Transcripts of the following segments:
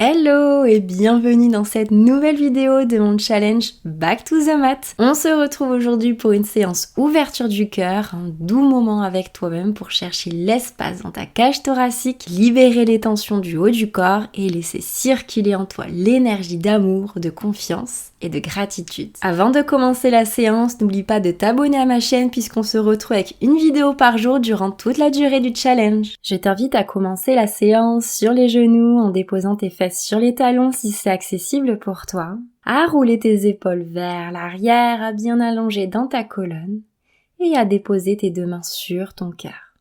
Hello et bienvenue dans cette nouvelle vidéo de mon challenge Back to the Mat. On se retrouve aujourd'hui pour une séance ouverture du cœur, un doux moment avec toi-même pour chercher l'espace dans ta cage thoracique, libérer les tensions du haut du corps et laisser circuler en toi l'énergie d'amour, de confiance et de gratitude. Avant de commencer la séance, n'oublie pas de t'abonner à ma chaîne puisqu'on se retrouve avec une vidéo par jour durant toute la durée du challenge. Je t'invite à commencer la séance sur les genoux en déposant tes fesses sur les talons si c'est accessible pour toi, à rouler tes épaules vers l'arrière, à bien allonger dans ta colonne et à déposer tes deux mains sur ton cœur.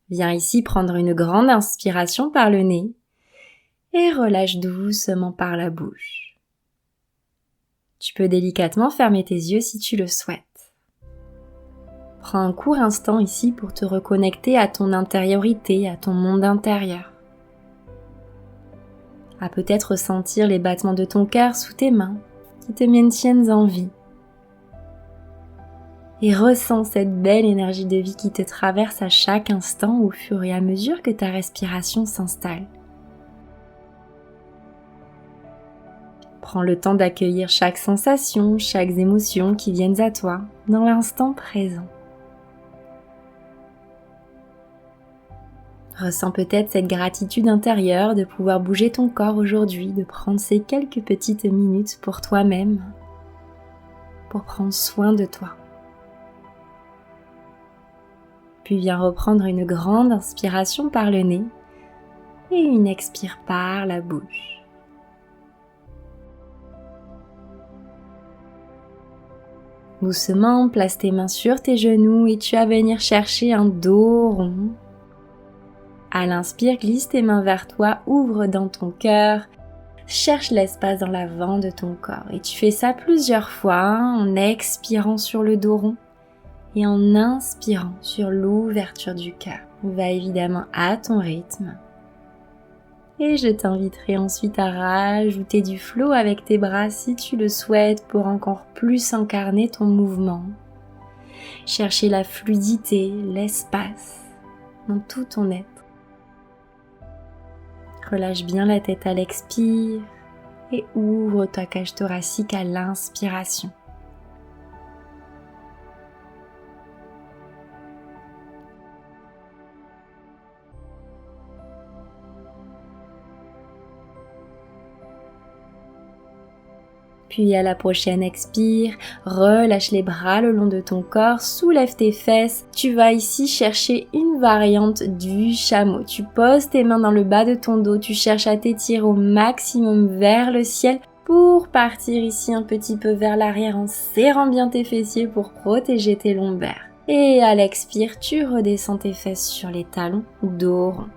Viens ici prendre une grande inspiration par le nez et relâche doucement par la bouche. Tu peux délicatement fermer tes yeux si tu le souhaites. Prends un court instant ici pour te reconnecter à ton intériorité, à ton monde intérieur. À peut-être sentir les battements de ton cœur sous tes mains qui te maintiennent en vie. Et ressens cette belle énergie de vie qui te traverse à chaque instant au fur et à mesure que ta respiration s'installe. Prends le temps d'accueillir chaque sensation, chaque émotion qui viennent à toi dans l'instant présent. Ressens peut-être cette gratitude intérieure de pouvoir bouger ton corps aujourd'hui, de prendre ces quelques petites minutes pour toi-même, pour prendre soin de toi. Puis viens reprendre une grande inspiration par le nez et une expire par la bouche. Doucement, place tes mains sur tes genoux et tu vas venir chercher un dos rond. À l'inspire, glisse tes mains vers toi, ouvre dans ton cœur, cherche l'espace dans l'avant de ton corps. Et tu fais ça plusieurs fois en expirant sur le dos rond et en inspirant sur l'ouverture du cœur. Va évidemment à ton rythme. Et je t'inviterai ensuite à rajouter du flow avec tes bras si tu le souhaites pour encore plus incarner ton mouvement. Chercher la fluidité, l'espace dans tout ton être. Relâche bien la tête à l'expire et ouvre ta cage thoracique à l'inspiration. Puis à la prochaine expire, relâche les bras le long de ton corps, soulève tes fesses. Tu vas ici chercher une variante du chameau. Tu poses tes mains dans le bas de ton dos, tu cherches à t'étirer au maximum vers le ciel pour partir ici un petit peu vers l'arrière en serrant bien tes fessiers pour protéger tes lombaires. Et à l'expire, tu redescends tes fesses sur les talons, dos rond.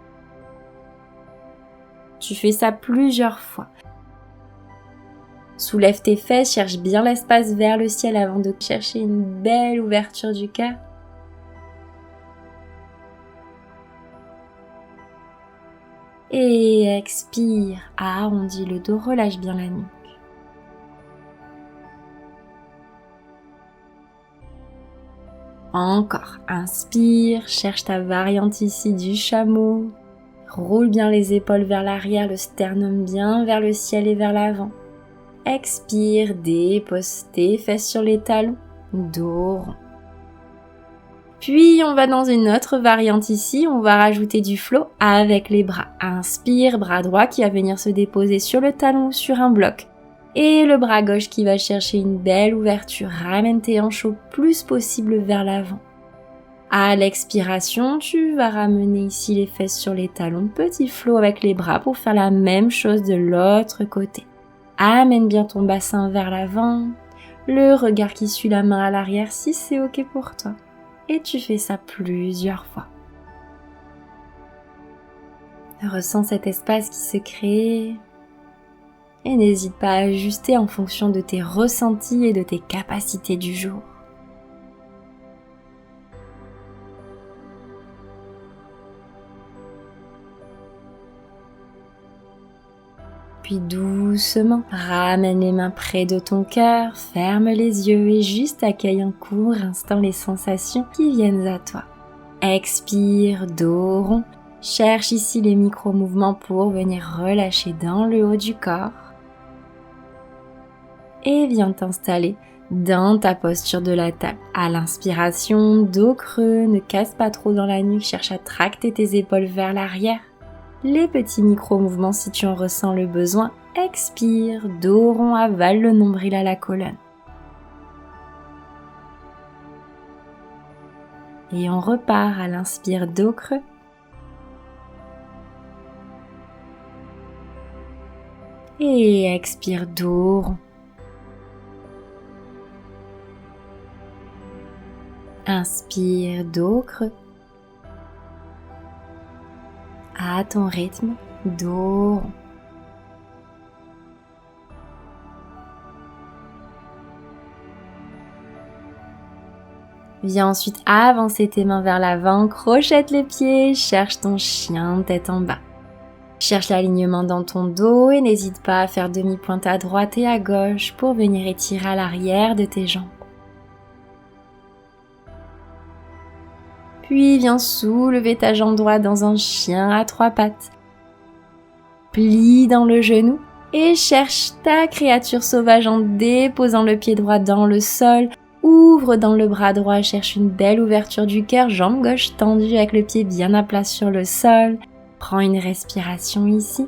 Tu fais ça plusieurs fois. Soulève tes fesses, cherche bien l'espace vers le ciel avant de chercher une belle ouverture du cœur. Et expire, arrondis le dos, relâche bien la nuque. Encore, inspire, cherche ta variante ici du chameau. Roule bien les épaules vers l'arrière, le sternum bien vers le ciel et vers l'avant. Expire, dépose tes fesses sur les talons, dos rond. Puis on va dans une autre variante ici, on va rajouter du flow avec les bras. Inspire, bras droit qui va venir se déposer sur le talon ou sur un bloc. Et le bras gauche qui va chercher une belle ouverture, ramène tes hanches au plus possible vers l'avant. À l'expiration, tu vas ramener ici les fesses sur les talons, petit flow avec les bras pour faire la même chose de l'autre côté. Amène bien ton bassin vers l'avant, le regard qui suit la main à l'arrière si c'est ok pour toi. Et tu fais ça plusieurs fois. Ressens cet espace qui se crée et n'hésite pas à ajuster en fonction de tes ressentis et de tes capacités du jour. Puis doucement, ramène les mains près de ton cœur, ferme les yeux et juste accueille un court instant les sensations qui viennent à toi. Expire, dos rond, Cherche ici les micro-mouvements pour venir relâcher dans le haut du corps. Et viens t'installer dans ta posture de la table. À l'inspiration, dos creux, ne casse pas trop dans la nuque, cherche à tracter tes épaules vers l'arrière. Les petits micro-mouvements si tu en ressens le besoin. Expire, dos rond, avale le nombril à la colonne. Et on repart à l'inspire, dos creux. Et expire, dos rond. Inspire, dos creux. À ton rythme, dos rond. Viens ensuite avancer tes mains vers l'avant, crochette les pieds, cherche ton chien tête en bas. Cherche l'alignement dans ton dos et n'hésite pas à faire demi-pointe à droite et à gauche pour venir étirer à l'arrière de tes jambes. Puis viens soulever ta jambe droite dans un chien à 3 pattes. Plie dans le genou et cherche ta créature sauvage en déposant le pied droit dans le sol. Ouvre dans le bras droit, cherche une belle ouverture du cœur, jambe gauche tendue avec le pied bien à plat sur le sol. Prends une respiration ici.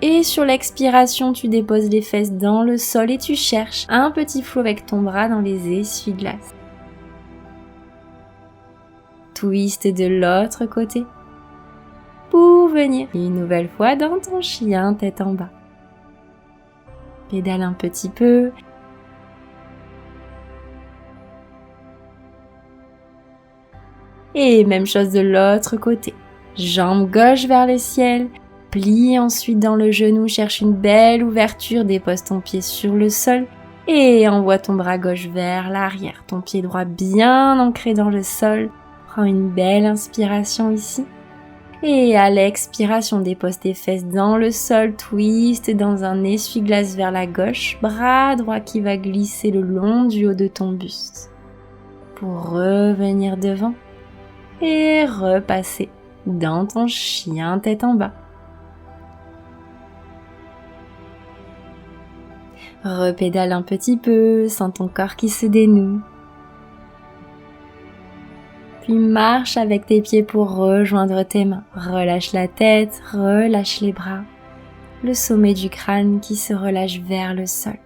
Et sur l'expiration, tu déposes les fesses dans le sol et tu cherches un petit flot avec ton bras dans les essuie-glaces. Twist de l'autre côté. Pour venir une nouvelle fois dans ton chien tête en bas. Pédale un petit peu. Et même chose de l'autre côté. Jambe gauche vers le ciel. Plie ensuite dans le genou, cherche une belle ouverture, dépose ton pied sur le sol et envoie ton bras gauche vers l'arrière. Ton pied droit bien ancré dans le sol. Prends une belle inspiration ici. Et à l'expiration, dépose tes fesses dans le sol, twist dans un essuie-glace vers la gauche, bras droit qui va glisser le long du haut de ton buste. Pour revenir devant. Et repasser dans ton chien tête en bas. Repédale un petit peu, sens ton corps qui se dénoue. Puis marche avec tes pieds pour rejoindre tes mains. Relâche la tête, relâche les bras. Le sommet du crâne qui se relâche vers le sol.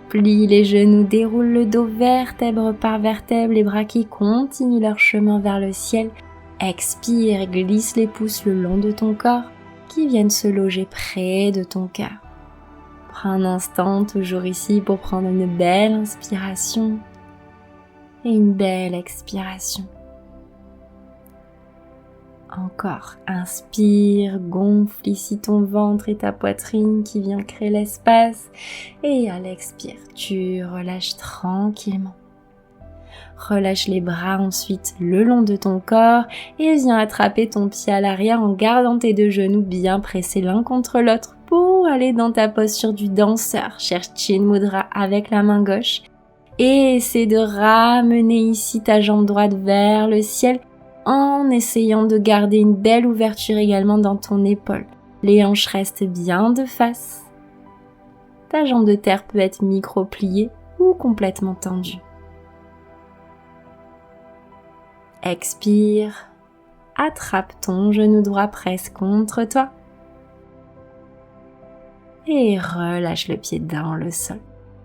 Plie les genoux, déroule le dos vertèbre par vertèbre, les bras qui continuent leur chemin vers le ciel. Expire, glisse les pouces le long de ton corps qui viennent se loger près de ton cœur. Prends un instant toujours ici pour prendre une belle inspiration et une belle expiration. Encore, inspire, gonfle ici ton ventre et ta poitrine qui vient créer l'espace. Et à l'expire, tu relâches tranquillement. Relâche les bras ensuite le long de ton corps et viens attraper ton pied à l'arrière en gardant tes deux genoux bien pressés l'un contre l'autre pour aller dans ta posture du danseur. Cherche Chin Mudra avec la main gauche et essaie de ramener ici ta jambe droite vers le ciel en essayant de garder une belle ouverture également dans ton épaule. Les hanches restent bien de face. Ta jambe de terre peut être micro-pliée ou complètement tendue. Expire, attrape ton genou droit presque contre toi et relâche le pied dans le sol.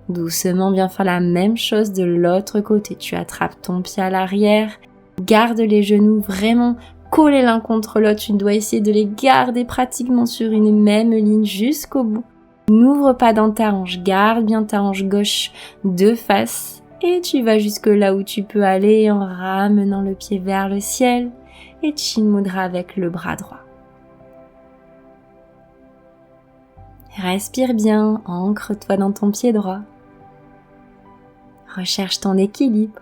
Doucement, viens faire la même chose de l'autre côté. Tu attrapes ton pied à l'arrière. Garde les genoux vraiment collés l'un contre l'autre. Tu dois essayer de les garder pratiquement sur une même ligne jusqu'au bout. N'ouvre pas dans ta hanche. Garde bien ta hanche gauche de face. Et tu vas jusque là où tu peux aller en ramenant le pied vers le ciel. Et Chin Mudra avec le bras droit. Respire bien. Ancre-toi dans ton pied droit. Recherche ton équilibre.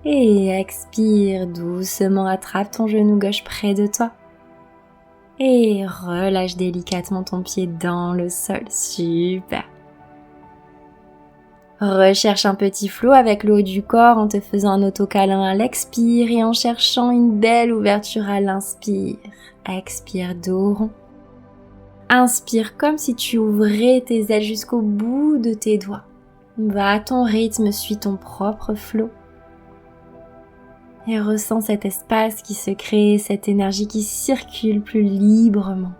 Et expire doucement, attrape ton genou gauche près de toi. Et relâche délicatement ton pied dans le sol. Super. Recherche un petit flot avec le haut du corps en te faisant un autocâlin à l'expire et en cherchant une belle ouverture à l'inspire. Expire dos rond. Inspire comme si tu ouvrais tes ailes jusqu'au bout de tes doigts. Va à ton rythme, suis ton propre flot. Et ressens cet espace qui se crée, cette énergie qui circule plus librement.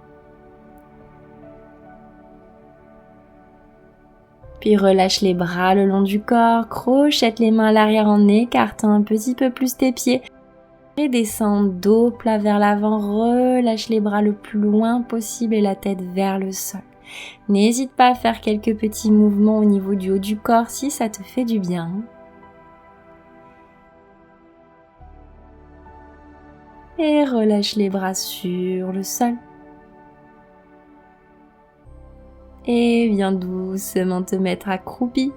Puis relâche les bras le long du corps, crochette les mains à l'arrière en écartant un petit peu plus tes pieds. Et descends dos plat vers l'avant, relâche les bras le plus loin possible et la tête vers le sol. N'hésite pas à faire quelques petits mouvements au niveau du haut du corps si ça te fait du bien. Et relâche les bras sur le sol. Et viens doucement te mettre accroupi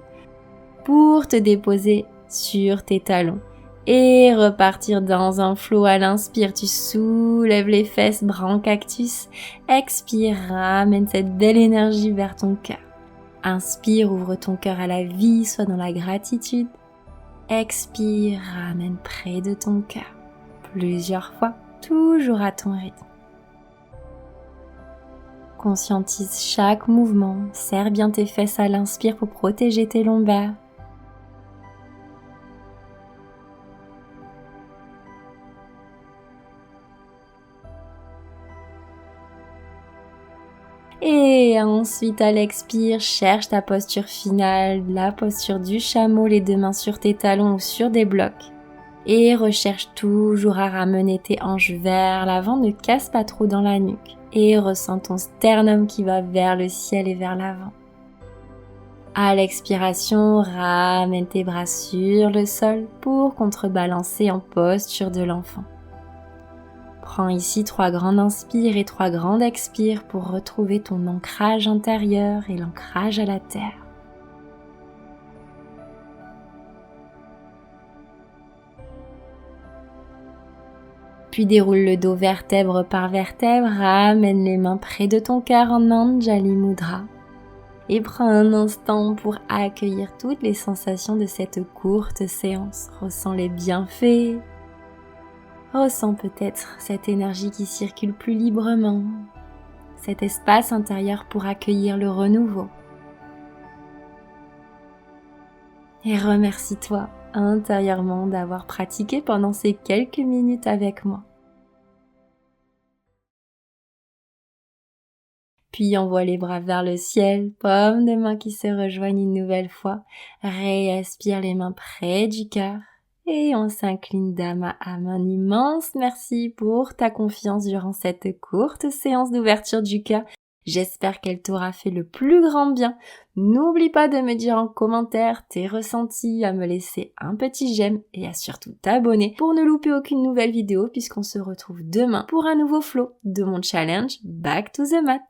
pour te déposer sur tes talons. Et repartir dans un flot à l'inspire, tu soulèves les fesses, bras en cactus. Expire, ramène cette belle énergie vers ton cœur. Inspire, ouvre ton cœur à la vie, sois dans la gratitude. Expire, ramène près de ton cœur. Plusieurs fois, toujours à ton rythme. Conscientise chaque mouvement, serre bien tes fesses à l'inspire pour protéger tes lombaires. Et ensuite à l'expire, cherche ta posture finale, la posture du chameau, les deux mains sur tes talons ou sur des blocs. Et recherche toujours à ramener tes hanches vers l'avant, ne casse pas trop dans la nuque. Et ressens ton sternum qui va vers le ciel et vers l'avant. À l'expiration, ramène tes bras sur le sol pour contrebalancer en posture de l'enfant. Prends ici 3 grandes inspires et 3 grandes expires pour retrouver ton ancrage intérieur et l'ancrage à la terre. Puis déroule le dos vertèbre par vertèbre, ramène les mains près de ton cœur en Anjali Mudra. Et prends un instant pour accueillir toutes les sensations de cette courte séance. Ressens les bienfaits. Ressens peut-être cette énergie qui circule plus librement, cet espace intérieur pour accueillir le renouveau. Et remercie-toi intérieurement d'avoir pratiqué pendant ces quelques minutes avec moi. Puis envoie les bras vers le ciel, paume de main qui se rejoignent une nouvelle fois. Réaspire les mains près du cœur. Et on s'incline d'âme à âme. Un immense merci pour ta confiance durant cette courte séance d'ouverture du cœur. J'espère qu'elle t'aura fait le plus grand bien. N'oublie pas de me dire en commentaire tes ressentis, à me laisser un petit j'aime et à surtout t'abonner pour ne louper aucune nouvelle vidéo puisqu'on se retrouve demain pour un nouveau flow de mon challenge Back to the Mat.